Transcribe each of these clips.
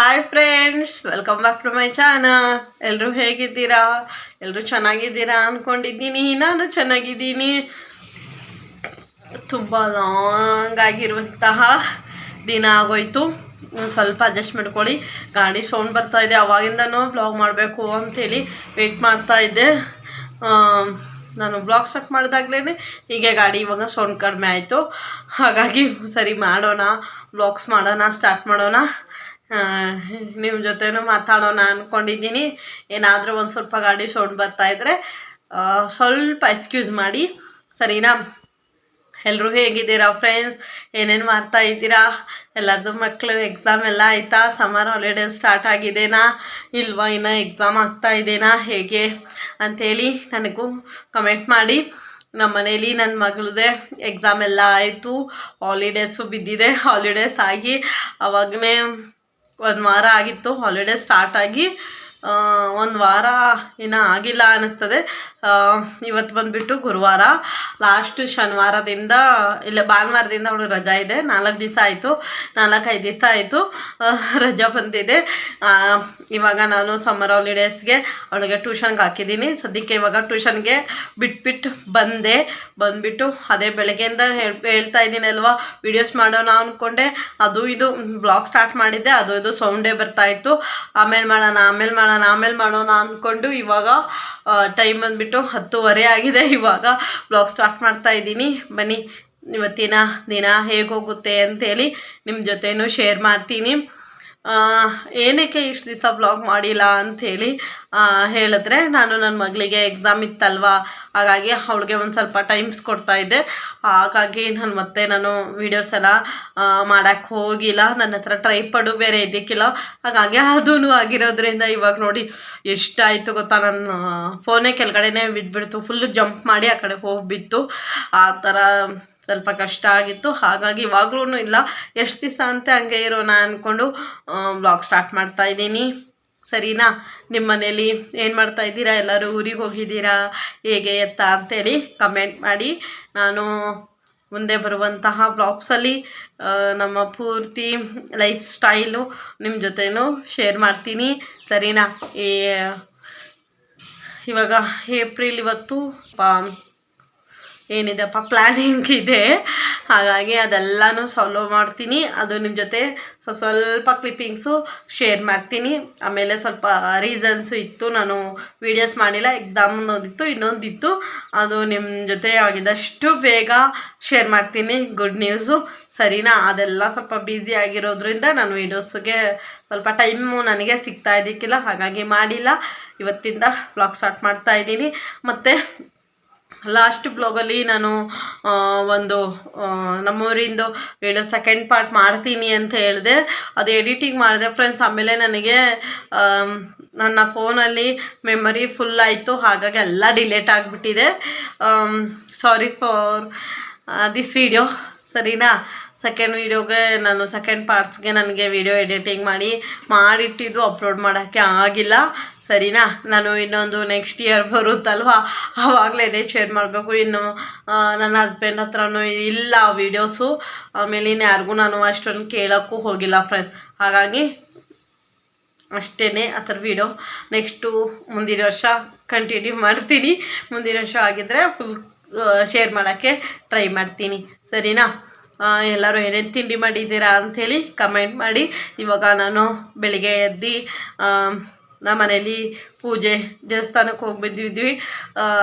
Hi friends, welcome back to my channel. ಎಲ್ಲರೂ ಹೇಗಿದ್ದೀರಾ? ಎಲ್ಲರೂ ಚೆನ್ನಾಗಿದ್ದೀರಾ ಅಂದ್ಕೊಂಡಿದ್ದೀನಿ. ನಾನು ಚೆನ್ನಾಗಿದ್ದೀನಿ. ತುಂಬ ಲಾಂಗ್ ಆಗಿರುವಂತಹ ದಿನ ಆಗೋಯ್ತು. ಸ್ವಲ್ಪ ಅಡ್ಜಸ್ಟ್ ಮಾಡ್ಕೊಳ್ಳಿ. ಗಾಡಿ ಸೌಂಡ್ ಬರ್ತಾ ಇದೆ. ಅವಾಗಿಂದನೂ ಬ್ಲಾಗ್ ಮಾಡಬೇಕು ಅಂಥೇಳಿ ವೆಯ್ಟ್ ಮಾಡ್ತಾ ಇದ್ದೆ. ನಾನು ಬ್ಲಾಗ್ ಸ್ಟಾರ್ಟ್ ಮಾಡಿದಾಗಲೇ ಹೀಗೆ ಗಾಡಿ ಇವಾಗ ಸೌಂಡ್ ಕಡಿಮೆ ಆಯಿತು. ಹಾಗಾಗಿ ಸರಿ ಮಾಡೋಣ, ಬ್ಲಾಗ್ಸ್ ಮಾಡೋಣ, ಸ್ಟಾರ್ಟ್ ಮಾಡೋಣ, ನಿಮ್ಮ ಜೊತೆನೂ ಮಾತಾಡೋಣ ಅಂದ್ಕೊಂಡಿದ್ದೀನಿ. ಏನಾದರೂ ಒಂದು ಸ್ವಲ್ಪ ಗಾಡಿ ಸೌಂಡ್ ಬರ್ತಾಯಿದ್ರೆ ಸ್ವಲ್ಪ ಎಕ್ಸ್ಕ್ಯೂಸ್ ಮಾಡಿ, ಸರಿನಾ? ಎಲ್ಲರೂ ಹೇಗಿದ್ದೀರಾ ಫ್ರೆಂಡ್ಸ್? ಏನೇನು ಮಾಡ್ತಾ ಇದ್ದೀರಾ? ಎಲ್ಲರದ್ದು ಮಕ್ಕಳು ಎಕ್ಸಾಮ್ ಎಲ್ಲ ಆಯಿತಾ? ಸಮ್ಮರ್ ಹಾಲಿಡೇಸ್ ಸ್ಟಾರ್ಟ್ ಆಗಿದೆನಾ ಇಲ್ವಾ? ಇನ್ನೂ ಎಕ್ಸಾಮ್ ಆಗ್ತಾ ಇದೆನಾ ಹೇಗೆ ಅಂಥೇಳಿ ನನಗೂ ಕಮೆಂಟ್ ಮಾಡಿ. ನಮ್ಮ ಮನೇಲಿ ನನ್ನ ಮಗಳದೇ ಎಕ್ಸಾಮ್ ಎಲ್ಲ ಆಯಿತು, ಹಾಲಿಡೇಸು ಬಿದ್ದಿದೆ. ಹಾಲಿಡೇಸ್ ಆಗಿ ಅವಾಗಲೇ 1 ವಾರ ಆಗಿತ್ತು. ಹಾಲಿಡೇಸ್ ಸ್ಟಾರ್ಟ್ ಆಗಿ 1 ವಾರ ಇನ್ನೂ ಆಗಿಲ್ಲ ಅನ್ನಿಸ್ತದೆ. ಇವತ್ತು ಬಂದುಬಿಟ್ಟು ಗುರುವಾರ, ಲಾಸ್ಟ್ ಶನಿವಾರದಿಂದ ಇಲ್ಲ ಭಾನುವಾರದಿಂದ ಅವಳು ರಜಾ ಇದೆ. 4 ದಿವಸ ಆಯಿತು, 4-5 ದಿವಸ ಆಯಿತು ರಜಾ ಬಂದಿದೆ. ಇವಾಗ ನಾನು ಸಮ್ಮರ್ ಹಾಲಿಡೇಸ್ಗೆ ಅವಳಿಗೆ ಟ್ಯೂಷನ್ಗೆ ಹಾಕಿದ್ದೀನಿ. ಸದ್ಯಕ್ಕೆ ಇವಾಗ ಟ್ಯೂಷನ್ಗೆ ಬಿಟ್ಬಿಟ್ಟು ಬಂದುಬಿಟ್ಟು ಅದೇ ಬೆಳಗ್ಗೆಯಿಂದ ಹೇಳ್ತಾ ಇದ್ದೀನಿ ಅಲ್ವಾ, ವೀಡಿಯೋಸ್ ಮಾಡೋಣ ಅಂದ್ಕೊಂಡೆ. ಅದು ಇದು ಬ್ಲಾಗ್ ಸ್ಟಾರ್ಟ್ ಮಾಡಿದ್ದೆ, ಅದು ಇದು ಸೌಂಡೇ ಬರ್ತಾಯಿತ್ತು. ಆಮೇಲೆ ಮಾಡೋಣ ಅಂದ್ಕೊಂಡು ಇವಾಗ ಟೈಮ್ ಬಂದುಬಿಟ್ಟು 10:30 ಆಗಿದೆ. ಇವಾಗ ಬ್ಲಾಗ್ ಸ್ಟಾರ್ಟ್ ಮಾಡ್ತಾ ಇದ್ದೀನಿ. ಬನ್ನಿ, ಇವತ್ತಿನ ದಿನ ಹೇಗೋಗುತ್ತೆ ಅಂತೇಳಿ ನಿಮ್ಮ ಜೊತೆನೂ ಶೇರ್ ಮಾಡ್ತೀನಿ. ಏನಕ್ಕೆ ಇಷ್ಟು ದಿವಸ ಬ್ಲಾಗ್ ಮಾಡಿಲ್ಲ ಅಂಥೇಳಿ ಹೇಳಿದ್ರೆ, ನಾನು ನನ್ನ ಮಗಳಿಗೆ ಎಕ್ಸಾಮ್ ಇತ್ತಲ್ವಾ, ಹಾಗಾಗಿ ಅವಳಿಗೆ ಒಂದು ಸ್ವಲ್ಪ ಟೈಮ್ಸ್ ಕೊಡ್ತಾಯಿದ್ದೆ. ಹಾಗಾಗಿ ನಾನು ವೀಡಿಯೋಸ್ ಎಲ್ಲ ಮಾಡೋಕ್ಕೆ ಹೋಗಿಲ್ಲ. ನನ್ನ ಹತ್ರ ಟ್ರೈಪಾಡು ಬೇರೆ ಇದಕ್ಕಿಲ್ಲ. ಹಾಗಾಗಿ ಅದೂ ಆಗಿರೋದ್ರಿಂದ ಇವಾಗ ನೋಡಿ ಎಷ್ಟಾಯಿತು ಗೊತ್ತಾ, ನನ್ನ ಫೋನೇ ಕೆಳಗಡೆನೇ ಬಿದ್ದುಬಿಡ್ತು. ಫುಲ್ಲು ಜಂಪ್ ಮಾಡಿ ಆ ಕಡೆ ಹೋಗಿಬಿತ್ತು. ಆ ಥರ ಸ್ವಲ್ಪ ಕಷ್ಟ ಆಗಿತ್ತು. ಹಾಗಾಗಿ ಇವಾಗ್ಲೂ ಇಲ್ಲ, ಎಷ್ಟು ದಿವಸ ಅಂತ ಹಂಗೆ ಇರೋಣ ಅಂದ್ಕೊಂಡು ಬ್ಲಾಗ್ ಸ್ಟಾರ್ಟ್ ಮಾಡ್ತಾ ಇದ್ದೀನಿ, ಸರಿನಾ? ನಿಮ್ಮ ಮನೇಲಿ ಏನು ಮಾಡ್ತಾ ಇದ್ದೀರಾ? ಎಲ್ಲರೂ ಊರಿಗೆ ಹೋಗಿದ್ದೀರಾ ಹೇಗೆ ಎತ್ತ ಅಂತೇಳಿ ಕಮೆಂಟ್ ಮಾಡಿ. ನಾನು ಮುಂದೆ ಬರುವಂತಹ ಬ್ಲಾಗ್ಸಲ್ಲಿ ನಮ್ಮ ಪೂರ್ತಿ ಲೈಫ್ ಸ್ಟೈಲು ನಿಮ್ಮ ಜೊತೆನೂ ಶೇರ್ ಮಾಡ್ತೀನಿ, ಸರಿನಾ? ಇವಾಗ ಏಪ್ರಿಲ್, ಇವತ್ತು ಏನಿದೆಪ್ಪ ಪ್ಲ್ಯಾನಿಂಗ್ ಇದೆ. ಹಾಗಾಗಿ ಅದೆಲ್ಲನೂ ಸಾಲ್ವ್ ಮಾಡ್ತೀನಿ. ಅದು ನಿಮ್ಮ ಜೊತೆ ಸ್ವಲ್ಪ ಕ್ಲಿಪ್ಪಿಂಗ್ಸು ಶೇರ್ ಮಾಡ್ತೀನಿ. ಆಮೇಲೆ ಸ್ವಲ್ಪ ರೀಸನ್ಸು ಇತ್ತು, ನಾನು ವೀಡಿಯೋಸ್ ಮಾಡಿಲ್ಲ. ಎಕ್ಸಾಮ್ ಅನ್ನೋದಿತ್ತು, ಇನ್ನೊಂದಿತ್ತು. ಅದು ನಿಮ್ಮ ಜೊತೆ ಆಗಿದ್ದಷ್ಟು ಬೇಗ ಶೇರ್ ಮಾಡ್ತೀನಿ, ಗುಡ್ ನ್ಯೂಸು, ಸರಿನಾ? ಅದೆಲ್ಲ ಸ್ವಲ್ಪ ಬ್ಯುಸಿ ಆಗಿರೋದ್ರಿಂದ ನಾನು ವೀಡಿಯೋಸ್ಗೆ ಸ್ವಲ್ಪ ಟೈಮು ನನಗೆ ಸಿಗ್ತಾ ಇದ್ದಕ್ಕಿಲ್ಲ, ಹಾಗಾಗಿ ಮಾಡಿಲ್ಲ. ಇವತ್ತಿಂದ ಬ್ಲಾಗ್ ಸ್ಟಾರ್ಟ್ ಮಾಡ್ತಾ ಇದ್ದೀನಿ. ಮತ್ತು ಲಾಸ್ಟ್ ಬ್ಲಾಗಲ್ಲಿ ನಾನು ಒಂದು ನಮ್ಮೂರಿಂದು ವಿಡಿಯೋ ಸೆಕೆಂಡ್ ಪಾರ್ಟ್ ಮಾಡ್ತೀನಿ ಅಂತ ಹೇಳಿದೆ. ಅದು ಎಡಿಟಿಂಗ್ ಮಾಡಿದೆ ಫ್ರೆಂಡ್ಸ್. ಆಮೇಲೆ ನನಗೆ ನನ್ನ ಫೋನಲ್ಲಿ ಮೆಮರಿ ಫುಲ್ ಆಯಿತು, ಹಾಗಾಗಿ ಎಲ್ಲ ಡಿಲೇಟ್ ಆಗಿಬಿಟ್ಟಿದೆ. ಸಾರಿ ಫಾರ್ ದಿಸ್ ವಿಡಿಯೋ, ಸರಿನಾ? ಸೆಕೆಂಡ್ ವೀಡಿಯೋಗೆ ನಾನು ಸೆಕೆಂಡ್ ಪಾರ್ಟ್ಸ್ಗೆ ನನಗೆ ವಿಡಿಯೋ ಎಡಿಟಿಂಗ್ ಮಾಡಿಟ್ಟಿದ್ದು ಅಪ್ಲೋಡ್ ಮಾಡೋಕ್ಕೆ ಆಗಿಲ್ಲ, ಸರಿನಾ? ನಾನು ಇನ್ನೊಂದು ನೆಕ್ಸ್ಟ್ ಇಯರ್ ಬರುತ್ತಲ್ವ, ಆವಾಗಲೇ ಶೇರ್ ಮಾಡಬೇಕು. ಇನ್ನು ನನ್ನ ಹಸ್ಬೆಂಡ್ ಹತ್ರನೂ ಇಲ್ಲ ವೀಡಿಯೋಸು. ಆಮೇಲೆ ಇನ್ನು ಯಾರಿಗೂ ನಾನು ಅಷ್ಟೊಂದು ಕೇಳೋಕ್ಕೂ ಹೋಗಿಲ್ಲ ಫ್ರೆಂಡ್ಸ್. ಹಾಗಾಗಿ ಅಷ್ಟೇ ಆ ಥರ ವೀಡಿಯೋ ನೆಕ್ಸ್ಟು ಮುಂದಿನ ವರ್ಷ ಕಂಟಿನ್ಯೂ ಮಾಡ್ತೀನಿ. ಮುಂದಿನ ವರ್ಷ ಆಗಿದ್ದರೆ ಫುಲ್ ಶೇರ್ ಮಾಡೋಕ್ಕೆ ಟ್ರೈ ಮಾಡ್ತೀನಿ, ಸರಿನಾ? ಎಲ್ಲರೂ ಏನೇನು ತಿಂಡಿ ಮಾಡಿದ್ದೀರಾ ಅಂಥೇಳಿ ಕಮೆಂಟ್ ಮಾಡಿ. ಇವಾಗ ನಾನು ಬೆಳಿಗ್ಗೆ ಎದ್ದು ನಮ್ಮ ಮನೇಲಿ ಪೂಜೆ, ದೇವಸ್ಥಾನಕ್ಕೆ ಹೋಗಿ ಬಂದಿದ್ವಿ.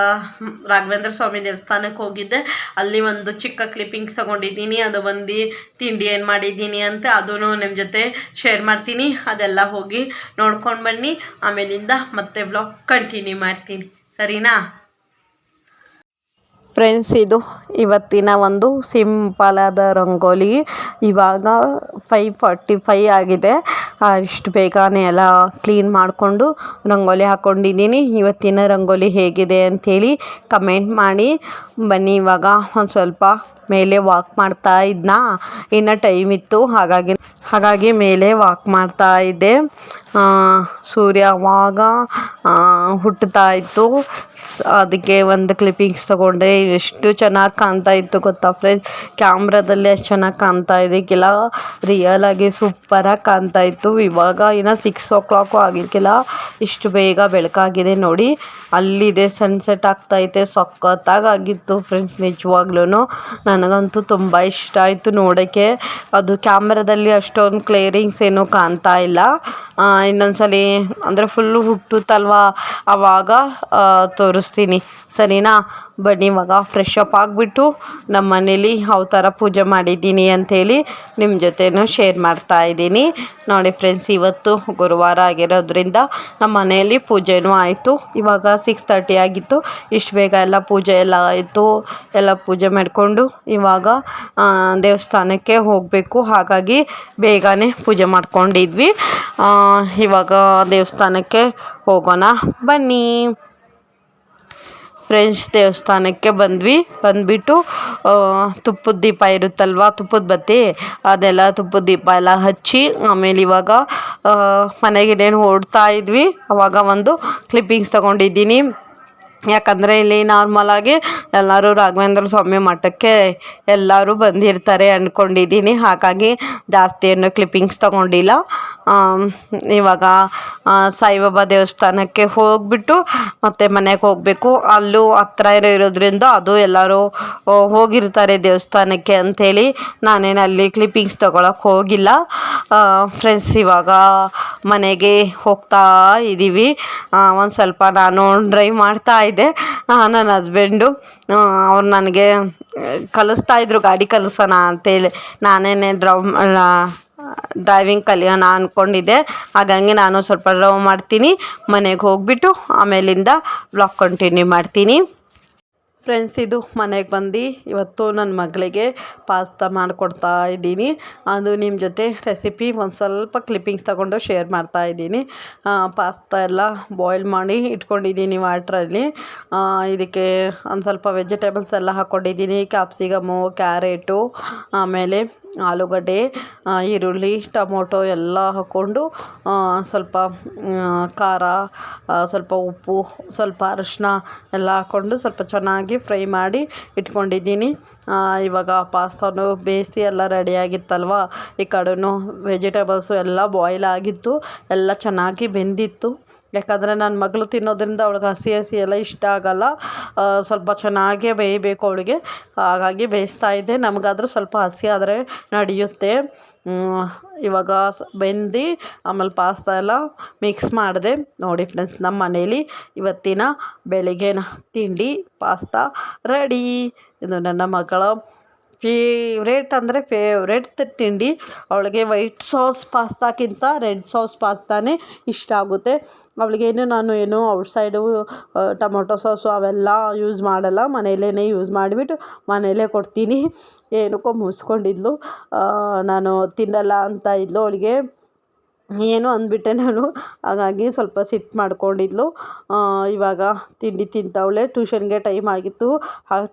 ರಾಘವೇಂದ್ರ ಸ್ವಾಮಿ ದೇವಸ್ಥಾನಕ್ಕೆ ಹೋಗಿದ್ದೆ. ಅಲ್ಲಿ ಒಂದು ಚಿಕ್ಕ ಕ್ಲಿಪ್ಪಿಂಗ್ಸ್ ತಗೊಂಡಿದ್ದೀನಿ. ಅದು ಬಂದು ತಿಂಡಿ ಏನು ಮಾಡಿದ್ದೀನಿ ಅಂತ ಅದೂ ನಿಮ್ಮ ಜೊತೆ ಶೇರ್ ಮಾಡ್ತೀನಿ. ಅದೆಲ್ಲ ಹೋಗಿ ನೋಡ್ಕೊಂಡು ಬನ್ನಿ. ಆಮೇಲಿಂದ ಮತ್ತೆ ಬ್ಲಾಗ್ ಕಂಟಿನ್ಯೂ ಮಾಡ್ತೀನಿ, ಸರಿನಾ ಫ್ರೆಂಡ್ಸ್? ಇದು ಇವತ್ತಿನ ಒಂದು ಸಿಂಪಲಾದ ರಂಗೋಲಿ. ಇವಾಗ 5:45 ಆಗಿದೆ. ಇಷ್ಟು ಬೇಗನೆ ಎಲ್ಲ ಕ್ಲೀನ್ ಮಾಡಿಕೊಂಡು ರಂಗೋಲಿ ಹಾಕ್ಕೊಂಡಿದ್ದೀನಿ. ಇವತ್ತಿನ ರಂಗೋಲಿ ಹೇಗಿದೆ ಅಂಥೇಳಿ ಕಮೆಂಟ್ ಮಾಡಿ. ಬನ್ನಿ, ಇವಾಗ ಒಂದು ಸ್ವಲ್ಪ ಮೇಲೆ ವಾಕ್ ಮಾಡ್ತಾ ಇದ್ನ, ಇನ್ನು ಟೈಮ್ ಇತ್ತು, ಹಾಗಾಗಿ ಮೇಲೆ ವಾಕ್ ಮಾಡ್ತಾ ಇದ್ದೆ. ಸೂರ್ಯ ಅವಾಗ ಹುಟ್ಟುತ್ತಾ ಇತ್ತು. ಅದಕ್ಕೆ ಒಂದು ಕ್ಲಿಪ್ಪಿಂಗ್ಸ್ ತಗೊಂಡೆ. ಎಷ್ಟು ಚೆನ್ನಾಗಿ ಕಾಣ್ತಾ ಇತ್ತು ಗೊತ್ತಾ ಫ್ರೆಂಡ್ಸ್. ಕ್ಯಾಮ್ರಾದಲ್ಲಿ ಎಷ್ಟು ಚೆನ್ನಾಗಿ ಕಾಣ್ತಾ ಇದಕ್ಕಿಲ್ಲ, ರಿಯಲ್ ಆಗಿ ಸೂಪರಾಗಿ ಕಾಣ್ತಾ ಇತ್ತು. ಇವಾಗ ಇನ್ನು 6 o'clock ಆಗಿಕ್ಕಿಲ್ಲ, ಇಷ್ಟು ಬೇಗ ಬೆಳಕಾಗಿದೆ ನೋಡಿ. ಅಲ್ಲಿದೆ ಸನ್ಸೆಟ್ ಆಗ್ತೈತೆ, ಸಖತ್ತಾಗಿತ್ತು ಫ್ರೆಂಡ್ಸ್. ನಿಜವಾಗ್ಲೂ ನನಗಂತೂ ತುಂಬ ಇಷ್ಟ ಆಯಿತು ನೋಡೋಕ್ಕೆ. ಅದು ಕ್ಯಾಮ್ರಾದಲ್ಲಿ ಅಷ್ಟೊಂದು ಕ್ಲಿಯರಿಂಗ್ಸ್ ಏನೂ ಕಾಣ್ತಾ ಇಲ್ಲ. ಇನ್ನೊಂದ್ಸಲಿ ಅಂದರೆ ಫುಲ್ಲು ಹುಟ್ಟುತ್ತಲ್ವ ಆವಾಗ ತೋರಿಸ್ತೀನಿ, ಸರಿನಾ? ಬನ್ನಿ ಇವಾಗ ಫ್ರೆಶ್ ಅಪ್ ಆಗಿಬಿಟ್ಟು ನಮ್ಮ ಮನೇಲಿ ಯಾವ ಥರ ಪೂಜೆ ಮಾಡಿದ್ದೀನಿ ಅಂಥೇಳಿ ನಿಮ್ಮ ಜೊತೆನೂ ಶೇರ್ ಮಾಡ್ತಾ ಇದ್ದೀನಿ ನೋಡಿ ಫ್ರೆಂಡ್ಸ್. ಇವತ್ತು ಗುರುವಾರ ಆಗಿರೋದ್ರಿಂದ ನಮ್ಮ ಮನೆಯಲ್ಲಿ ಪೂಜೆನೂ ಆಯಿತು. ಇವಾಗ 6:30 ಆಗಿತ್ತು. ಇಷ್ಟು ಬೇಗ ಎಲ್ಲ ಪೂಜೆ ಎಲ್ಲ ಆಯಿತು. ಎಲ್ಲ ಪೂಜೆ ಮಾಡಿಕೊಂಡು ಇವಾಗ ದೇವಸ್ಥಾನಕ್ಕೆ ಹೋಗಬೇಕು. ಹಾಗಾಗಿ ಬೇಗನೆ ಪೂಜೆ ಮಾಡ್ಕೊಂಡಿದ್ವಿ. ಇವಾಗ ದೇವಸ್ಥಾನಕ್ಕೆ ಹೋಗೋಣ ಬನ್ನಿ ಫ್ರೆಂಡ್ಸ್. ದೇವಸ್ಥಾನಕ್ಕೆ ಬಂದುಬಿಟ್ಟು ತುಪ್ಪದ ದೀಪ ಇರುತ್ತಲ್ವ, ತುಪ್ಪದ ಬತ್ತಿ, ಅದೆಲ್ಲ ತುಪ್ಪದ ದೀಪ ಎಲ್ಲ ಹಚ್ಚಿ ಆಮೇಲೆ ಇವಾಗ ಮನೆಗೇನೇನು ಓಡ್ತಾ ಇದ್ವಿ ಅವಾಗ ಒಂದು ಕ್ಲಿಪ್ಪಿಂಗ್ಸ್ ತೊಗೊಂಡಿದ್ದೀನಿ. ಯಾಕಂದರೆ ಇಲ್ಲಿ ನಾರ್ಮಲಾಗಿ ಎಲ್ಲರೂ ರಾಘವೇಂದ್ರ ಸ್ವಾಮಿ ಮಠಕ್ಕೆ ಎಲ್ಲರೂ ಬಂದಿರ್ತಾರೆ ಅಂದ್ಕೊಂಡಿದ್ದೀನಿ. ಹಾಗಾಗಿ ಜಾಸ್ತಿ ಏನು ಕ್ಲಿಪ್ಪಿಂಗ್ಸ್ ತೊಗೊಂಡಿಲ್ಲ. ಇವಾಗ ಸಾಯಿಬಾಬಾ ದೇವಸ್ಥಾನಕ್ಕೆ ಹೋಗಿಬಿಟ್ಟು ಮತ್ತೆ ಮನೆಗೆ ಹೋಗಬೇಕು. ಅಲ್ಲೂ ಹತ್ರ ಇರೋದ್ರಿಂದ ಅದು ಎಲ್ಲರೂ ಹೋಗಿರ್ತಾರೆ ದೇವಸ್ಥಾನಕ್ಕೆ ಅಂಥೇಳಿ ನಾನೇನು ಅಲ್ಲಿ ಕ್ಲಿಪ್ಪಿಂಗ್ಸ್ ತೊಗೊಳಕ್ಕೆ ಹೋಗಿಲ್ಲ ಫ್ರೆಂಡ್ಸ್. ಇವಾಗ ಮನೆಗೆ ಹೋಗ್ತಾ ಇದ್ದೀವಿ. ಒಂದು ಸ್ವಲ್ಪ ನಾನು ಡ್ರೈವ್ ಮಾಡ್ತಾ ಇದ್ದೆ. ನನ್ನ ಹಸ್ಬೆಂಡು ಅವ್ರು ನನಗೆ ಕಲಿಸ್ತಾಯಿದ್ರು, ಗಾಡಿ ಕಲಿಸೋಣ ಅಂತೇಳಿ. ನಾನೇನೆ ಡ್ರೈವಿಂಗ್ ಕಲಿಯೋಣ ಅಂದ್ಕೊಂಡಿದ್ದೆ. ಹಾಗಾಗಿ ನಾನು ಸ್ವಲ್ಪ ಡ್ರೈವ್ ಮಾಡ್ತೀನಿ, ಮನೆಗೆ ಹೋಗಿಬಿಟ್ಟು ಆಮೇಲಿಂದ ಬ್ಲಾಗ್ ಕಂಟಿನ್ಯೂ ಮಾಡ್ತೀನಿ ಫ್ರೆಂಡ್ಸ್. ಇದು ಮನೆಗೆ ಬಂದು ಇವತ್ತು ನನ್ನ ಮಗಳಿಗೆ ಪಾಸ್ತಾ ಮಾಡಿಕೊಡ್ತಾ ಇದ್ದೀನಿ. ಅದು ನಿಮ್ಮ ಜೊತೆ ರೆಸಿಪಿ ಒಂದು ಸ್ವಲ್ಪ ಕ್ಲಿಪ್ಪಿಂಗ್ಸ್ ತಗೊಂಡು ಶೇರ್ ಮಾಡ್ತಾ ಇದ್ದೀನಿ. ಪಾಸ್ತಾ ಎಲ್ಲ ಬಾಯ್ಲ್ ಮಾಡಿ ಇಟ್ಕೊಂಡಿದ್ದೀನಿ ವಾಟ್ರಲ್ಲಿ. ಇದಕ್ಕೆ ಒಂದು ಸ್ವಲ್ಪ ವೆಜಿಟೇಬಲ್ಸ್ ಎಲ್ಲ ಹಾಕ್ಕೊಂಡಿದ್ದೀನಿ. ಕ್ಯಾಪ್ಸಿಕಮು, ಕ್ಯಾರೆಟು, ಆಮೇಲೆ ಆಲೂಗಡ್ಡೆ, ಈರುಳ್ಳಿ, ಟೊಮೊಟೊ ಎಲ್ಲ ಹಾಕ್ಕೊಂಡು ಸ್ವಲ್ಪ ಖಾರ, ಸ್ವಲ್ಪ ಉಪ್ಪು, ಸ್ವಲ್ಪ ಅರಿಶಿನ ಎಲ್ಲ ಹಾಕ್ಕೊಂಡು ಸ್ವಲ್ಪ ಚೆನ್ನಾಗಿ ಫ್ರೈ ಮಾಡಿ ಇಟ್ಕೊಂಡಿದ್ದೀನಿ. ಇವಾಗ ಪಾಸ್ತಾನು ಬೇಯಿಸಿ ಎಲ್ಲ ರೆಡಿಯಾಗಿತ್ತಲ್ವ, ಈ ಕಡೆನೂ ವೆಜಿಟೇಬಲ್ಸು ಎಲ್ಲ ಬಾಯ್ಲ್ ಆಗಿತ್ತು, ಎಲ್ಲ ಚೆನ್ನಾಗಿ ಬೆಂದಿತ್ತು. ಯಾಕಂದರೆ ನನ್ನ ಮಗಳು ತಿನ್ನೋದ್ರಿಂದ ಅವಳಿಗೆ ಹಸಿ ಎಲ್ಲ ಇಷ್ಟ ಆಗೋಲ್ಲ, ಸ್ವಲ್ಪ ಚೆನ್ನಾಗೇ ಬೇಯಬೇಕು ಅವಳಿಗೆ. ಹಾಗಾಗಿ ಬೇಯಿಸ್ತಾ ಇದ್ದೆ. ನಮಗಾದರೂ ಸ್ವಲ್ಪ ಹಸಿ ಆದರೆ ನಡೆಯುತ್ತೆ. ಇವಾಗ ಬೆಂದು ಆಮೇಲೆ ಪಾಸ್ತಾ ಎಲ್ಲ ಮಿಕ್ಸ್ ಮಾಡಿದೆ ನೋಡಿ ಫ್ರೆಂಡ್ಸ್. ನಮ್ಮ ಮನೇಲಿ ಇವತ್ತಿನ ಬೆಳಿಗ್ಗೆನ ತಿಂಡಿ ಪಾಸ್ತಾ ರೆಡಿ. ಇದು ನನ್ನ ಮಗಳ ಫೇವ್ರೇಟ್ ತಿಂಡಿ. ಅವಳಿಗೆ ವೈಟ್ ಸಾಸ್ ಪಾಸ್ತಾಕ್ಕಿಂತ ರೆಡ್ ಸಾಸ್ ಪಾಸ್ತಾನೇ ಇಷ್ಟ ಆಗುತ್ತೆ ಅವಳಿಗೇನು. ನಾನು ಏನು ಔಟ್ಸೈಡು ಟೊಮೊಟೊ ಸಾಸು ಅವೆಲ್ಲ ಯೂಸ್ ಮಾಡಲ್ಲ, ಮನೆಯಲ್ಲೇ ಯೂಸ್ ಮಾಡಿಬಿಟ್ಟು ಮನೆಯಲ್ಲೇ ಕೊಡ್ತೀನಿ. ಏನಕ್ಕೋ ಮುಗಿಸ್ಕೊಂಡಿದ್ಲು, ನಾನು ತಿನ್ನಲ್ಲ ಅಂತ ಇದ್ಲು. ಅವಳಿಗೆ ಏನು ಅಂದ್ಬಿಟ್ಟೆ ನಾನು, ಹಾಗಾಗಿ ಸ್ವಲ್ಪ ಸಿಟ್ಟು ಮಾಡ್ಕೊಂಡಿದ್ಲು. ಇವಾಗ ತಿಂಡಿ ತಿಂತವಳೆ. ಟ್ಯೂಷನ್ಗೆ ಟೈಮ್ ಆಗಿತ್ತು.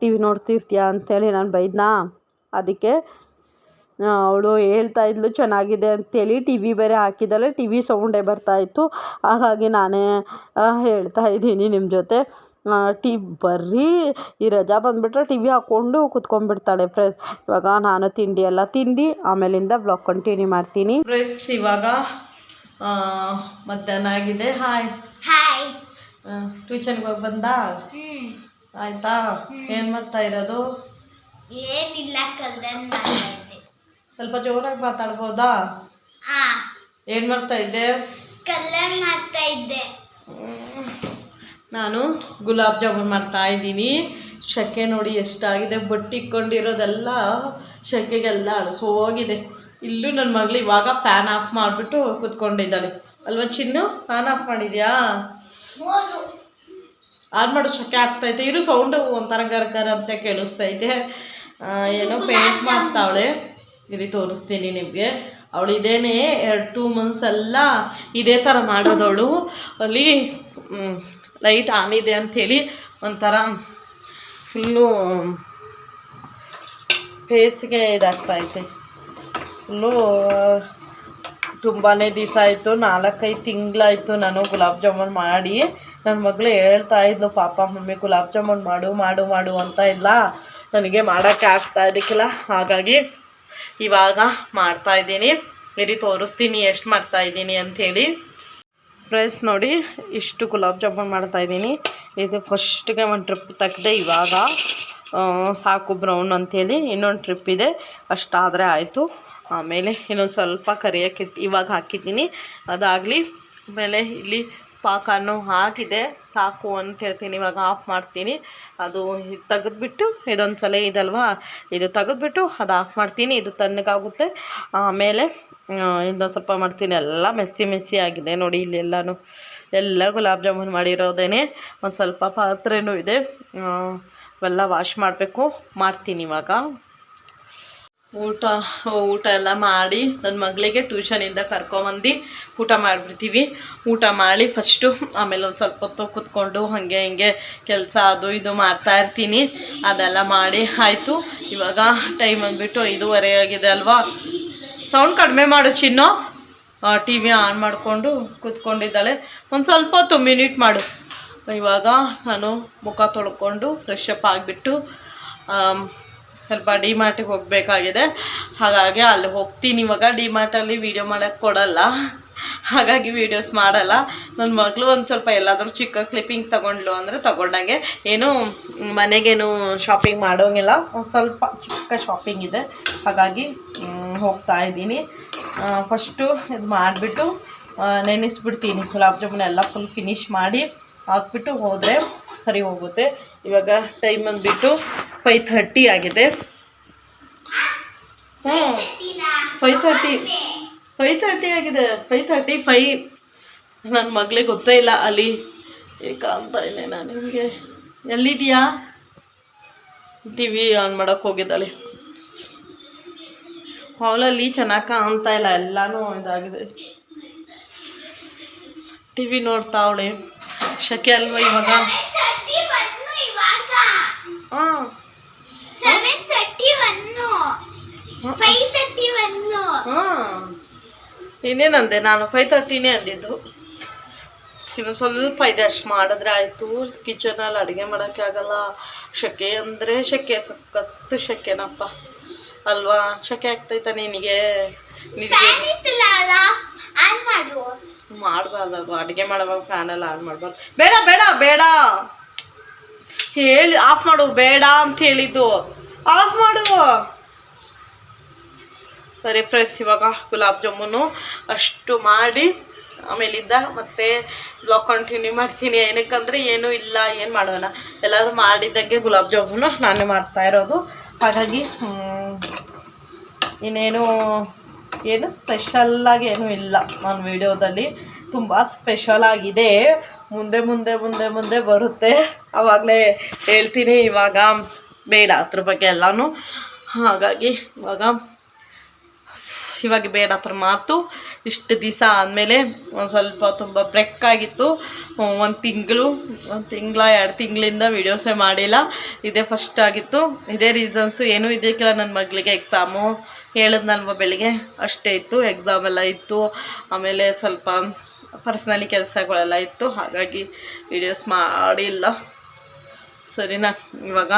ಟಿ ವಿ ನೋಡ್ತಿರ್ತೀಯ ಅಂಥೇಳಿ ನಾನು ಬೈದ್ನಾ. ಅದಕ್ಕೆ ಅವಳು ಹೇಳ್ತಾ ಇದ್ಲು ಚೆನ್ನಾಗಿದೆ ಅಂತೇಳಿ. ಟಿ ವಿ ಬೇರೆ ಹಾಕಿದ್ದಾಳೆ, ಟಿ ವಿ ಸೌಂಡೇ ಬರ್ತಾಯಿತ್ತು. ಹಾಗಾಗಿ ನಾನೇ ಹೇಳ್ತಾ ಇದ್ದೀನಿ ನಿಮ್ಮ ಜೊತೆ. ಬರೀ ಈ ರಜಾ ಬಂದುಬಿಟ್ರೆ ಟಿ ವಿ ಹಾಕ್ಕೊಂಡು ಕೂತ್ಕೊಂಡ್ಬಿಡ್ತಾಳೆ ಫ್ರೆಂಡ್ಸ್. ಇವಾಗ ನಾನು ತಿಂಡಿ ಎಲ್ಲ ತಿಂದು ಆಮೇಲಿಂದ ಬ್ಲಾಗ್ ಕಂಟಿನ್ಯೂ ಮಾಡ್ತೀನಿ ಫ್ರೆಂಡ್ಸ್. ಇವಾಗ ಮಧ್ಯಾಹ್ನ ಆಗಿದೆ. ಹಾಯ್ ಟ್ಯೂಷನ್ಗೆ ಹೋಗಿ ಬಂದ ಆಯ್ತಾ? ಏನು ಮಾಡ್ತಾ ಇರೋದು? ಏನಿಲ್ಲ, ಸ್ವಲ್ಪ ಜೋರಾಗಿ ಮಾತಾಡ್ಬೋದಾ? ಏನು ಮಾಡ್ತಾ ಇದ್ದೆ? ಕಲರ್ ಮಾಡ್ತಾ ಇದ್ದೆ. ನಾನು ಗುಲಾಬ್ ಜಾಮೂನ್ ಮಾಡ್ತಾ ಇದ್ದೀನಿ. ಶೆಕೆ ನೋಡಿ ಎಷ್ಟಾಗಿದೆ, ಬಟ್ಟಿಕ್ಕೊಂಡಿರೋದೆಲ್ಲ ಶೆಕೆಗೆಲ್ಲ ಅಳಿಸೋಗಿದೆ. ಇಲ್ಲೂ ನನ್ನ ಮಗಳು ಇವಾಗ ಫ್ಯಾನ್ ಆಫ್ ಮಾಡಿಬಿಟ್ಟು ಕೂತ್ಕೊಂಡಿದ್ದಾಳೆ ಅಲ್ವಾ ಚಿನ್ನು? ಫ್ಯಾನ್ ಆಫ್ ಮಾಡಿದ್ಯಾ? ಆನ್ ಮಾಡು, ಶೆಕೆ ಆಗ್ತೈತೆ. ಇರು, ಸೌಂಡು ಒಂಥರ ಗರ್ಗರ್ ಅಂತ ಕೇಳಿಸ್ತೈತೆ. ಏನೋ ಪೇಂಟ್ ಮಾಡ್ತಾವಳೆ, ಇಲ್ಲಿ ತೋರಿಸ್ತೀನಿ ನಿಮಗೆ. ಅವಳು ಇದೇನೇ 2 months ಎಲ್ಲ ಇದೇ ಥರ ಮಾಡೋದವಳು. ಅಲ್ಲಿ ಲೈಟ್ ಆನ್ ಇದೆ ಅಂಥೇಳಿ ಒಂಥರ ಫುಲ್ಲು ಫೇಸ್ಗೆ ಇದಾಗ್ತೈತೆ ಫುಲ್ಲು. ತುಂಬಾ ದಿವಸ ಆಯಿತು, 4-5 ತಿಂಗಳಾಯಿತು ನಾನು ಗುಲಾಬ್ ಜಾಮೂನ್ ಮಾಡಿ. ನನ್ನ ಮಗಳು ಹೇಳ್ತಾ ಇದ್ಲು, ಪಾಪ ಮಮ್ಮಿ ಗುಲಾಬ್ ಜಾಮೂನ್ ಮಾಡು ಮಾಡು ಮಾಡು ಅಂತ ಇಲ್ಲ, ನನಗೆ ಮಾಡೋಕ್ಕೆ ಆಗ್ತಾ ಇದಕ್ಕಿಲ್ಲ. ಹಾಗಾಗಿ ಇವಾಗ ಮಾಡ್ತಾಯಿದ್ದೀನಿ. ಬೇರೆ ತೋರಿಸ್ತೀನಿ ಎಷ್ಟು ಮಾಡ್ತಾಯಿದ್ದೀನಿ ಅಂಥೇಳಿ. ಫ್ರೆಂಡ್ಸ್ ನೋಡಿ, ಇಷ್ಟು ಗುಲಾಬ್ ಜಾಮೂನ್ ಮಾಡ್ತಾಯಿದ್ದೀನಿ. ಇದು ಫಸ್ಟ್ಗೆ ಒಂದು ಟ್ರಿಪ್ ತೆಗ್ದೆ, ಇವಾಗ ಸಾಕು ಬ್ರೌನ್ ಅಂಥೇಳಿ. ಇನ್ನೊಂದು ಟ್ರಿಪ್ ಇದೆ, ಅಷ್ಟಾದರೆ ಆಯಿತು. ಆಮೇಲೆ ಇನ್ನೊಂದು ಸ್ವಲ್ಪ ಕರಿಯೋಕ್ಕೆ ಇವಾಗ ಹಾಕಿದ್ದೀನಿ, ಅದಾಗಲಿ. ಆಮೇಲೆ ಇಲ್ಲಿ ಪಾಕನೂ ಹಾಕಿದೆ, ಸಾಕು ಅಂತ ಹೇಳ್ತೀನಿ. ಇವಾಗ ಆಫ್ ಮಾಡ್ತೀನಿ. ಅದು ತೆಗೆದ್ಬಿಟ್ಟು ಇದೊಂದು ಸಲ ಇದಲ್ವಾ, ಇದು ತೆಗೆದ್ಬಿಟ್ಟು ಅದು ಆಫ್ ಮಾಡ್ತೀನಿ. ಇದು ತಣ್ಣಗಾಗುತ್ತೆ. ಆಮೇಲೆ ಇನ್ನೊಂದು ಸ್ವಲ್ಪ ಮಾಡ್ತೀನಿ. ಎಲ್ಲ ಮೆಸ್ಸಿ ಆಗಿದೆ ನೋಡಿ, ಇಲ್ಲೆಲ್ಲನೂ ಎಲ್ಲ ಗುಲಾಬ್ ಜಾಮೂನ್ ಮಾಡಿರೋದೇನೆ. ಒಂದು ಸ್ವಲ್ಪ ಪಾತ್ರೆನೂ ಇದೆ, ಅವೆಲ್ಲ ವಾಶ್ ಮಾಡಬೇಕು. ಮಾಡ್ತೀನಿ ಇವಾಗ. ಊಟ ಎಲ್ಲ ಮಾಡಿ ನನ್ನ ಮಗಳಿಗೆ ಟ್ಯೂಷನಿಂದ ಕರ್ಕೊಂಬಂದು ಊಟ ಮಾಡಿಬಿಡ್ತೀವಿ. ಊಟ ಮಾಡಿ ಫಸ್ಟು, ಆಮೇಲೆ ಒಂದು ಸ್ವಲ್ಪ ಹೊತ್ತು ಕೂತ್ಕೊಂಡು ಹಾಗೆ ಹಿಂಗೆ ಕೆಲಸ ಅದು ಇದು ಮಾಡ್ತಾಯಿರ್ತೀನಿ. ಅದೆಲ್ಲ ಮಾಡಿ ಆಯಿತು. ಇವಾಗ ಟೈಮ್ ಅಂದ್ಬಿಟ್ಟು 5:30 ಆಗಿದೆ ಅಲ್ವಾ. ಸೌಂಡ್ ಕಡಿಮೆ ಮಾಡು ಚಿನ್ನು. ಟಿ ವಿ ಆನ್ ಮಾಡಿಕೊಂಡು ಕೂತ್ಕೊಂಡಿದ್ದಾಳೆ. ಒಂದು ಸ್ವಲ್ಪ ಹೊತ್ತು ಮಿನಿಟ್ ಮಾಡು. ಇವಾಗ ನಾನು ಮುಖ ತೊಳ್ಕೊಂಡು ಫ್ರೆಶ್ ಅಪ್ ಆಗಿಬಿಟ್ಟು ಸ್ವಲ್ಪ ಡಿಮಾರ್ಟಿಗೆ ಹೋಗಬೇಕಾಗಿದೆ. ಹಾಗಾಗಿ ಅಲ್ಲಿ ಹೋಗ್ತೀನಿ ಇವಾಗ. ಡಿಮಾರ್ಟಲ್ಲಿ ವೀಡಿಯೋ ಮಾಡೋಕ್ಕೆ ಕೊಡಲ್ಲ, ಹಾಗಾಗಿ ವೀಡಿಯೋಸ್ ಮಾಡಲ್ಲ. ನನ್ನ ಮಗಳು ಒಂದು ಸ್ವಲ್ಪ ಎಲ್ಲಾದರೂ ಚಿಕ್ಕ ಕ್ಲಿಪ್ಪಿಂಗ್ ತೊಗೊಂಡ್ಲು ಅಂದರೆ ತೊಗೊಂಡಂಗೆ. ಏನೂ ಮನೆಗೇನು ಶಾಪಿಂಗ್ ಮಾಡೋಂಗಿಲ್ಲ, ಒಂದು ಸ್ವಲ್ಪ ಚಿಕ್ಕ ಶಾಪಿಂಗ್ ಇದೆ. ಹಾಗಾಗಿ ಹೋಗ್ತಾ ಇದ್ದೀನಿ. ಫಸ್ಟು ಇದು ಮಾಡಿಬಿಟ್ಟು ನೆನೆಸ್ಬಿಡ್ತೀನಿ. ಗುಲಾಬ್ ಜಾಮೂನ್ ಎಲ್ಲ ಫುಲ್ ಫಿನಿಶ್ ಮಾಡಿ ಹಾಕ್ಬಿಟ್ಟು ಹೋದರೆ ಸರಿ ಹೋಗುತ್ತೆ. ಇವಾಗ ಟೈಮ್ ಬಂದುಬಿಟ್ಟು 5:30 ಆಗಿದೆ. 5:30 ಆಗಿದೆ. 5:35. ನನ್ನ ಮಗಳಿಗೆ ಗೊತ್ತೇ ಇಲ್ಲ. ಅಲ್ಲಿ ಅಂತ ಇಲ್ಲ ನಾನು ನಿಮಗೆ. ಎಲ್ಲಿದೆಯಾ? ಟಿ ವಿ ಆನ್ ಮಾಡೋಕ್ಕೆ ಹೋಗಿದ್ದಾಳೆ. ಹಾಲಲ್ಲಿ ಚೆನ್ನಾಗಿ ಕಾಣ್ತಾ ಇಲ್ಲ, ಎಲ್ಲನೂ ಇದಾಗಿದೆ. ಟಿ ವಿ ನೋಡ್ತಾ ಅವಳೆ. ಶಕೆ ಅಲ್ವಾ ಇವಾಗ? ಹಾಂ, 5:31. ಹಾಂ, ಇನ್ನೇನಂದೆ ನಾನು? 5:30ನೇ ಅಂದಿದ್ದು. ಇನ್ನು ಸ್ವಲ್ಪ ಇದೆ, ಅಷ್ಟು ಮಾಡಿದ್ರೆ ಆಯಿತು. ಕಿಚನಲ್ಲಿ ಅಡುಗೆ ಮಾಡೋಕ್ಕೆ ಆಗಲ್ಲ. ಶಕೆ ಅಂದರೆ ಶಕೆ, ಸಖತ್ತು ಶಕೆನಪ್ಪ ಅಲ್ವಾ? ಶಕೆ ಆಗ್ತೈತ ನಿನಗೆ? ಮಾಡಬಾರ್ದು ಅಡುಗೆ ಮಾಡುವಾಗ ಫ್ಯಾನೆಲ್ಲ ಆನ್ ಮಾಡಬಾರ್ದು. ಬೇಡ ಬೇಡ ಬೇಡ ಹೇಳಿ ಆಫ್ ಮಾಡು. ಬೇಡ ಅಂತ ಹೇಳಿದ್ದು, ಆಫ್ ಮಾಡು. ಸರಿ ಫ್ರೆಂಡ್ಸ್, ಇವಾಗ ಗುಲಾಬ್ ಜಾಮೂನು ಅಷ್ಟು ಮಾಡಿ ಆಮೇಲಿಂದ ಮತ್ತೆ ಬ್ಲಾಗ್ ಕಂಟಿನ್ಯೂ ಮಾಡ್ತೀನಿ. ಏನಕ್ಕಂದರೆ ಏನೂ ಇಲ್ಲ, ಏನು ಮಾಡೋಣ, ಎಲ್ಲರೂ ಮಾಡಿದ್ದಾಗೆ ಗುಲಾಬ್ ಜಾಮೂನು ನಾನೇ ಮಾಡ್ತಾ ಇರೋದು. ಹಾಗಾಗಿ ಇನ್ನೇನು ಏನು ಸ್ಪೆಷಲ್ಲಾಗಿ ಏನೂ ಇಲ್ಲ ನನ್ನ ವೀಡಿಯೋದಲ್ಲಿ. ತುಂಬ ಸ್ಪೆಷಲ್ ಆಗಿದೆ. ಮುಂದೆ ಮುಂದೆ ಮುಂದೆ ಮುಂದೆ ಬರುತ್ತೆ, ಆವಾಗಲೇ ಹೇಳ್ತೀನಿ. ಇವಾಗ ಬೇಡ ಅದ್ರ ಬಗ್ಗೆ ಎಲ್ಲನೂ. ಹಾಗಾಗಿ ಇವಾಗ ಬೇಡ ಅದ್ರ ಮಾತು. ಇಷ್ಟು ದಿವಸ ಆದಮೇಲೆ ಒಂದು ಸ್ವಲ್ಪ ತುಂಬ ಬ್ರೇಕ್ ಆಗಿತ್ತು. 1 ತಿಂಗಳು 2 ತಿಂಗಳಿಂದ ವೀಡಿಯೋಸೇ ಮಾಡಿಲ್ಲ. ಇದೇ ಫಸ್ಟ್ ಆಗಿತ್ತು. ಇದೇ ರೀಸನ್ಸು. ಏನೂ ಇದಕ್ಕಿಲ್ಲ. ನನ್ನ ಮಗಳಿಗೆ ಎಕ್ಸಾಮು ಹೇಳಿದ್ನಲ್ವ ಬೆಳಿಗ್ಗೆ, ಅಷ್ಟೇ ಇತ್ತು. ಎಕ್ಸಾಮ್ ಎಲ್ಲ ಇತ್ತು. ಆಮೇಲೆ ಸ್ವಲ್ಪ ಪರ್ಸ್ನಲಿ ಕೆಲಸಗಳೆಲ್ಲ ಇತ್ತು. ಹಾಗಾಗಿ ವೀಡಿಯೋಸ್ ಮಾಡಿಲ್ಲ. ಸರಿನಾ? ಇವಾಗ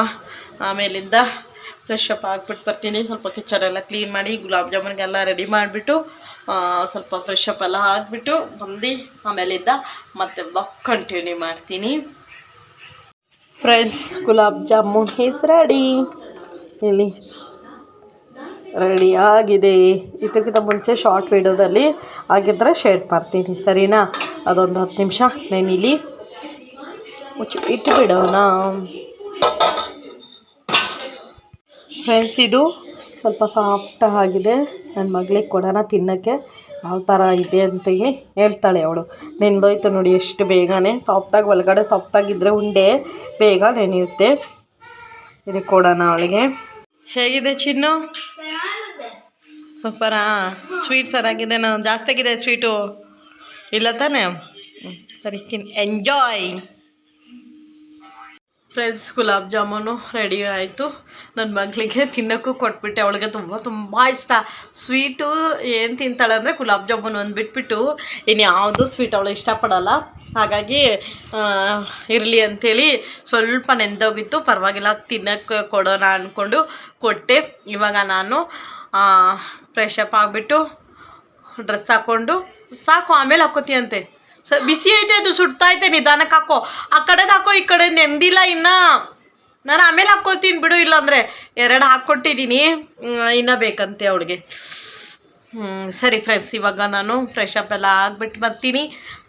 ಆಮೇಲಿಂದ ಫ್ರೆಶ್ ಅಪ್ ಆಗಿಬಿಟ್ಟು ಬರ್ತೀನಿ. ಸ್ವಲ್ಪ ಕಿಚನೆಲ್ಲ ಕ್ಲೀನ್ ಮಾಡಿ ಗುಲಾಬ್ ಜಾಮೂನ್ಗೆಲ್ಲ ರೆಡಿ ಮಾಡಿಬಿಟ್ಟು ಸ್ವಲ್ಪ ಫ್ರೆಶ್ ಅಪ್ ಎಲ್ಲ ಆಗಿಬಿಟ್ಟು ಬಂದು ಆಮೇಲಿಂದ ಮತ್ತೆ ಬ್ಲಾಗ್ ಕಂಟಿನ್ಯೂ ಮಾಡ್ತೀನಿ. Friends, gulab jamun is ready. ಇಲ್ಲಿ ರೆಡಿ ಆಗಿದೆ. ಇದಕ್ಕಿಂತ ಮುಂಚೆ ಶಾರ್ಟ್ ವೀಡಿಯೋದಲ್ಲಿ ಆಗಿದ್ದರೆ ಶೇರ್ ಮಾಡ್ತೀನಿ, ಸರಿನಾ? ಅದೊಂದು 10 ನಿಮಿಷ ನೆನಿಲಿ, ಇಟ್ಟು ಬಿಡೋಣ. ಫ್ರೆಂಡ್ಸ್, ಇದು ಸ್ವಲ್ಪ ಸಾಫ್ಟ್ ಆಗಿದೆ. ನನ್ನ ಮಗಳಿಗೆ ಕೊಡೋಣ ತಿನ್ನೋಕ್ಕೆ. ಯಾವ ಥರ ಇದೆ ಅಂತೇಳಿ ಹೇಳ್ತಾಳೆ ಅವಳು. ನೆಂದೋಯ್ತು ನೋಡಿ ಎಷ್ಟು ಬೇಗನೆ. ಸಾಫ್ಟಾಗಿ ಒಳಗಡೆ ಸಾಫ್ಟಾಗಿದ್ದರೆ ಉಂಡೆ ಬೇಗ ನೆನೆಯುತ್ತೆ. ಇದು ಕೊಡೋಣ ಅವಳಿಗೆ. ಹೇಗಿದೆ ಚಿನ್ನು? ಸೂಪರಾ? ಸ್ವೀಟ್ ಸರಿಯಾಗಿದೆ. ನಾನು ಜಾಸ್ತಿ ಆಗಿದೆ ಸ್ವೀಟು, ಇಲ್ಲ ತಾನೇ? ಸರಿ, enjoy. Friends gulab jamun ready ಆಯಿತು. ನನ್ನ ಮಗಳಿಗೆ ತಿನ್ನೋಕ್ಕೂ ಕೊಟ್ಬಿಟ್ಟೆ. ಅವಳಿಗೆ ತುಂಬ ತುಂಬ ಇಷ್ಟ ಸ್ವೀಟು. ಏನು ತಿಂತಾಳೆ ಅಂದರೆ ಗುಲಾಬ್ ಜಾಮೂನು ಒಂದು ಬಿಟ್ಬಿಟ್ಟು ಇನ್ಯಾವುದು ಸ್ವೀಟ್ ಅವಳು ಇಷ್ಟಪಡಲ್ಲ. ಹಾಗಾಗಿ ಇರಲಿ ಅಂಥೇಳಿ ಸ್ವಲ್ಪ ನೆಂದೋಗಿತ್ತು, ಪರವಾಗಿಲ್ಲ ತಿನ್ನೋಕ್ಕೆ ಕೊಡೋಣ ಅಂದ್ಕೊಂಡು ಕೊಟ್ಟೆ. ಇವಾಗ ನಾನು ಫ್ರೆಶ್ ಅಪ್ ಆಗಿಬಿಟ್ಟು ಡ್ರೆಸ್ ಹಾಕ್ಕೊಂಡು ಸಾಕು, ಆಮೇಲೆ ಹಾಕೋತೀಯಂತೆ. ಬಿಸಿ ಐತೆ, ಅದು ಸುಡ್ತಾ ಐತೆ, ನಿಧಾನಕ್ಕೆ ಹಾಕೋ. ಆ ಕಡೆದು ಹಾಕೋ, ಈ ಕಡೆ ನೆಂದಿಲ್ಲ ಇನ್ನು. ನಾನು ಆಮೇಲೆ ಹಾಕ್ಕೊತೀನಿ ಬಿಡು, ಇಲ್ಲಾಂದರೆ 2 ಹಾಕ್ಕೊಟ್ಟಿದ್ದೀನಿ, ಇನ್ನೂ ಬೇಕಂತೆ ಅವಳಿಗೆ. ಸರಿ ಫ್ರೆಂಡ್ಸ್, ಇವಾಗ ನಾನು ಫ್ರೆಶ್ ಅಪ್ ಎಲ್ಲ ಆಗಿಬಿಟ್ಟು ಬರ್ತೀನಿ.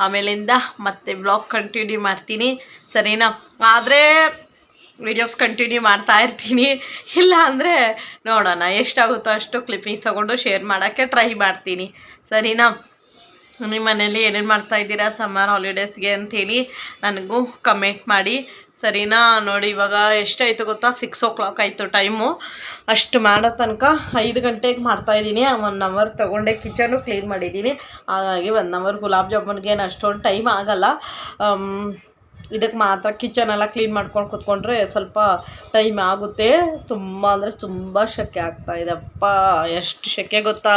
ಆಮೇಲಿಂದ ಮತ್ತೆ ವ್ಲಾಗ್ ಕಂಟಿನ್ಯೂ ಮಾಡ್ತೀನಿ, ಸರಿನಾ? ಆದರೆ ವೀಡಿಯೋಸ್ ಕಂಟಿನ್ಯೂ ಮಾಡ್ತಾ ಇರ್ತೀನಿ, ಇಲ್ಲ ಅಂದರೆ ನೋಡೋಣ ಎಷ್ಟಾಗುತ್ತೋ ಅಷ್ಟು ಕ್ಲಿಪ್ಪಿಂಗ್ಸ್ ತೊಗೊಂಡು ಶೇರ್ ಮಾಡೋಕ್ಕೆ ಟ್ರೈ ಮಾಡ್ತೀನಿ, ಸರಿನಾ? ನಿಮ್ಮ ಮನೇಲಿ ಏನೇನು ಮಾಡ್ತಾಯಿದ್ದೀರಾ ಸಮ್ಮರ್ ಹಾಲಿಡೇಸ್ಗೆ ಅಂಥೇಳಿ ನನಗೂ ಕಮೆಂಟ್ ಮಾಡಿ, ಸರಿನಾ? ನೋಡಿ ಇವಾಗ ಎಷ್ಟಾಯಿತು ಗೊತ್ತಾ, 6 o'clock ಆಯಿತು ಟೈಮು. ಅಷ್ಟು ಮಾಡೋ ತನಕ 5 ಗಂಟೆಗೆ ಮಾಡ್ತಾಯಿದ್ದೀನಿ. 1 hour ತೊಗೊಂಡೆ, ಕಿಚನು ಕ್ಲೀನ್ ಮಾಡಿದ್ದೀನಿ. ಹಾಗಾಗಿ 1 hour ಗುಲಾಬ್ ಜಾಮೂನ್ಗೆ ಏನು ಅಷ್ಟೊಂದು ಟೈಮ್ ಆಗೋಲ್ಲ. ಇದಕ್ಕೆ ಮಾತ್ರ ಕಿಚನ್ ಎಲ್ಲ ಕ್ಲೀನ್ ಮಾಡ್ಕೊಂಡು ಕೂತ್ಕೊಂಡ್ರೆ ಸ್ವಲ್ಪ ಟೈಮ್ ಆಗುತ್ತೆ. ತುಂಬ ಅಂದರೆ ತುಂಬ ಸೆಕೆ ಆಗ್ತಾಯಿದೆ. ಅಪ್ಪ ಎಷ್ಟು ಸೆಕೆ ಗೊತ್ತಾ,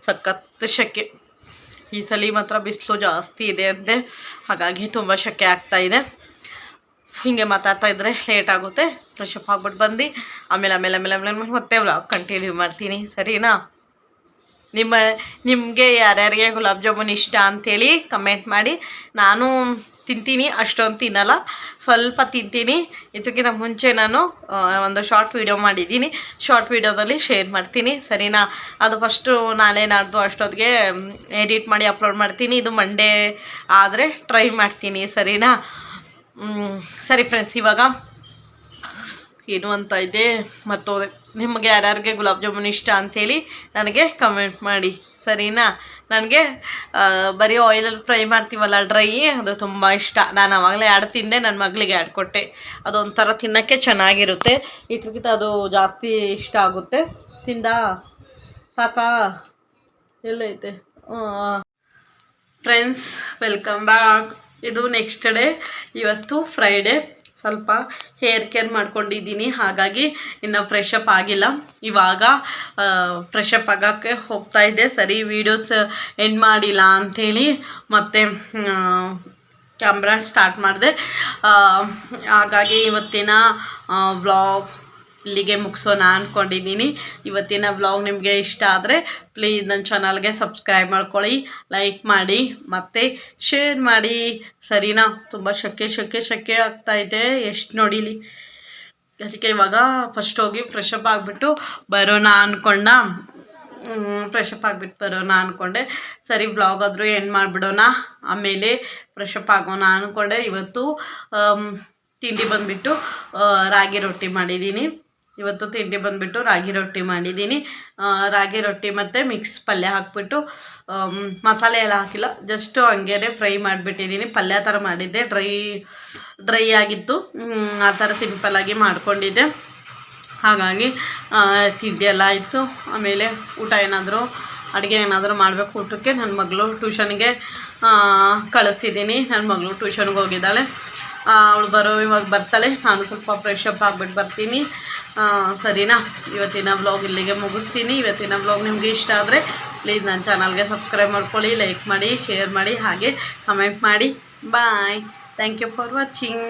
ಸಖತ್ತು ಸೆಕೆ. ಈ ಸಲ ಮಾತ್ರ ಬಿಸಿಲು ಜಾಸ್ತಿ ಇದೆ ಅಂತೆ, ಹಾಗಾಗಿ ತುಂಬ ಸೆಕೆ ಆಗ್ತಾಯಿದೆ. ಹೀಗೆ ಮಾತಾಡ್ತಾ ಇದ್ದರೆ ಲೇಟ್ ಆಗುತ್ತೆ. ಫ್ರೆಶ್ ಅಪ್ ಆಗ್ಬಿಟ್ಟು ಬಂದು ಆಮೇಲೆ ಮತ್ತೆ ವ್ಲಾಗ್ ಕಂಟಿನ್ಯೂ ಮಾಡ್ತೀನಿ, ಸರಿನಾ? ನಿಮಗೆ ಯಾರ್ಯಾರಿಗೆ ಗುಲಾಬ್ ಜಾಮೂನ್ ಇಷ್ಟ ಅಂಥೇಳಿ ಕಮೆಂಟ್ ಮಾಡಿ. ನಾನು ತಿಂತೀನಿ, ಅಷ್ಟೊಂದು ತಿನ್ನಲ್ಲ, ಸ್ವಲ್ಪ ತಿಂತೀನಿ. ಇದಕ್ಕಿಂತ ಮುಂಚೆ ನಾನು ಒಂದು ಶಾರ್ಟ್ ವೀಡಿಯೋ ಮಾಡಿದ್ದೀನಿ, ಶಾರ್ಟ್ ವೀಡಿಯೋದಲ್ಲಿ ಶೇರ್ ಮಾಡ್ತೀನಿ, ಸರಿನಾ? ಅದು ಫಸ್ಟು ನಾಳೆ ನಾಡ್ದು ಅಷ್ಟೊತ್ತಿಗೆ ಎಡಿಟ್ ಮಾಡಿ ಅಪ್ಲೋಡ್ ಮಾಡ್ತೀನಿ. ಇದು ಮಂಡೇ ಆದರೆ ಟ್ರೈ ಮಾಡ್ತೀನಿ, ಸರಿನಾ? ಸರಿ ಫ್ರೆಂಡ್ಸ್, ಇವಾಗ ಏನು ಅಂತ ಇದೆ ಮತ್ತೋದೆ. ನಿಮಗೆ ಯಾರ್ಯಾರಿಗೆ ಗುಲಾಬ್ ಜಾಮೂನ್ ಇಷ್ಟ ಅಂಥೇಳಿ ನನಗೆ ಕಮೆಂಟ್ ಮಾಡಿ, ಸರಿನಾ? ನನಗೆ ಬರೀ ಆಯಿಲಲ್ಲಿ ಫ್ರೈ ಮಾಡ್ತೀವಲ್ಲ ಡ್ರೈ, ಅದು ತುಂಬ ಇಷ್ಟ. ನಾನು ಆವಾಗಲೇ 2 ತಿಂದೆ, ನನ್ನ ಮಗಳಿಗೆ 2 ಕೊಟ್ಟೆ. ಅದೊಂಥರ ತಿನ್ನೋಕ್ಕೆ ಚೆನ್ನಾಗಿರುತ್ತೆ. ಇದ್ರಕ್ಕಿಂತ ಅದು ಜಾಸ್ತಿ ಇಷ್ಟ ಆಗುತ್ತೆ. ತಿಂದ ಸಾಕಾ, ಎಲ್ಲೈತೆ? Friends welcome back. ಇದು ನೆಕ್ಸ್ಟ್ ಡೇ, ಇವತ್ತು ಫ್ರೈಡೇ. ಸ್ವಲ್ಪ ಹೇರ್ ಕೇರ್ ಮಾಡ್ಕೊಂಡಿದ್ದೀನಿ, ಹಾಗಾಗಿ ಇನ್ನು ಫ್ರೆಶ್ ಅಪ್ ಆಗಿಲ್ಲ. ಇವಾಗ ಫ್ರೆಶ್ ಅಪ್ ಆಗೋಕ್ಕೆ ಹೋಗ್ತಾಯಿದ್ದೆ. ಸರಿ ವೀಡಿಯೋಸ್ ಎಂಡ್ ಮಾಡಿಲ್ಲ ಅಂಥೇಳಿ ಮತ್ತೆ ಕ್ಯಾಮ್ರಾ ಸ್ಟಾರ್ಟ್ ಮಾಡಿದೆ. ಹಾಗಾಗಿ ಇವತ್ತಿನ ವ್ಲಾಗ್ ಇಲ್ಲಿಗೆ ಮುಗಿಸೋಣ ಅಂದ್ಕೊಂಡಿದ್ದೀನಿ. ಇವತ್ತಿನ ವ್ಲಾಗ್ ನಿಮಗೆ ಇಷ್ಟ ಆದರೆ ಪ್ಲೀಸ್ ನನ್ನ ಚಾನಲ್ಗೆ ಸಬ್ಸ್ಕ್ರೈಬ್ ಮಾಡ್ಕೊಳ್ಳಿ, ಲೈಕ್ ಮಾಡಿ ಮತ್ತು ಶೇರ್ ಮಾಡಿ, ಸರಿನಾ? ತುಂಬ ಸೆಕೆ ಆಗ್ತಾಯಿದೆ, ಎಷ್ಟು ನೋಡಿಲಿ. ಅದಕ್ಕೆ ಇವಾಗ ಫಸ್ಟ್ ಹೋಗಿ ಫ್ರೆಶ್ ಅಪ್ ಆಗಿಬಿಟ್ಟು ಬರೋಣ ಅಂದ್ಕೊಂಡೆ. ಸರಿ ವ್ಲಾಗ್ ಆದರೂ ಎಂಡ್ ಮಾಡಿಬಿಡೋಣ, ಆಮೇಲೆ ಫ್ರೆಶ್ ಅಪ್ ಆಗೋಣ ಅಂದ್ಕೊಂಡೆ. ಇವತ್ತು ತಿಂಡಿ ಬಂದುಬಿಟ್ಟು ರಾಗಿ ರೊಟ್ಟಿ ಮಾಡಿದ್ದೀನಿ. ರಾಗಿ ರೊಟ್ಟಿ ಮತ್ತು ಮಿಕ್ಸ್ ಪಲ್ಯ ಹಾಕ್ಬಿಟ್ಟು, ಮಸಾಲೆ ಎಲ್ಲ ಹಾಕಿಲ್ಲ, ಜಸ್ಟು ಹಂಗೇ ಫ್ರೈ ಮಾಡಿಬಿಟ್ಟಿದ್ದೀನಿ. ಪಲ್ಯ ಥರ ಮಾಡಿದ್ದೆ, ಡ್ರೈ ಆಗಿತ್ತು, ಆ ಥರ ಸಿಂಪಲ್ಲಾಗಿ ಮಾಡ್ಕೊಂಡಿದ್ದೆ. ಹಾಗಾಗಿ ತಿಂಡಿ ಎಲ್ಲ ಆಯಿತು. ಆಮೇಲೆ ಅಡುಗೆ ಏನಾದರೂ ಮಾಡಬೇಕು ಊಟಕ್ಕೆ. ನನ್ನ ಮಗಳು ಟ್ಯೂಷನ್ಗೆ ಕಳಿಸ್ತಿದ್ದೀನಿ. ನನ್ನ ಮಗಳು ಟ್ಯೂಷನ್ಗೆ ಹೋಗಿದ್ದಾಳೆ, ಅವಳು ಇವಾಗ ಬರ್ತಾಳೆ. ನಾನು ಸ್ವಲ್ಪ ಫ್ರೆಶ್ ಅಪ್ ಆಗಿಬಿಟ್ಟು ಬರ್ತೀನಿ, ಸರಿನಾ? ಇವತ್ತಿನ ವ್ಲಾಗ್ ಇಲ್ಲಿಗೆ ಮುಗಿಸ್ತೀನಿ. ಇವತ್ತಿನ ವ್ಲಾಗ್ ನಿಮಗೆ ಇಷ್ಟ ಆದರೆ ಪ್ಲೀಸ್ ನನ್ನ ಚಾನಲ್ಗೆ ಸಬ್ಸ್ಕ್ರೈಬ್ ಮಾಡ್ಕೊಳ್ಳಿ, ಲೈಕ್ ಮಾಡಿ, ಶೇರ್ ಮಾಡಿ, ಹಾಗೆ ಕಮೆಂಟ್ ಮಾಡಿ. ಬಾಯ್, ಥ್ಯಾಂಕ್ ಯು ಫಾರ್ ವಾಚಿಂಗ್.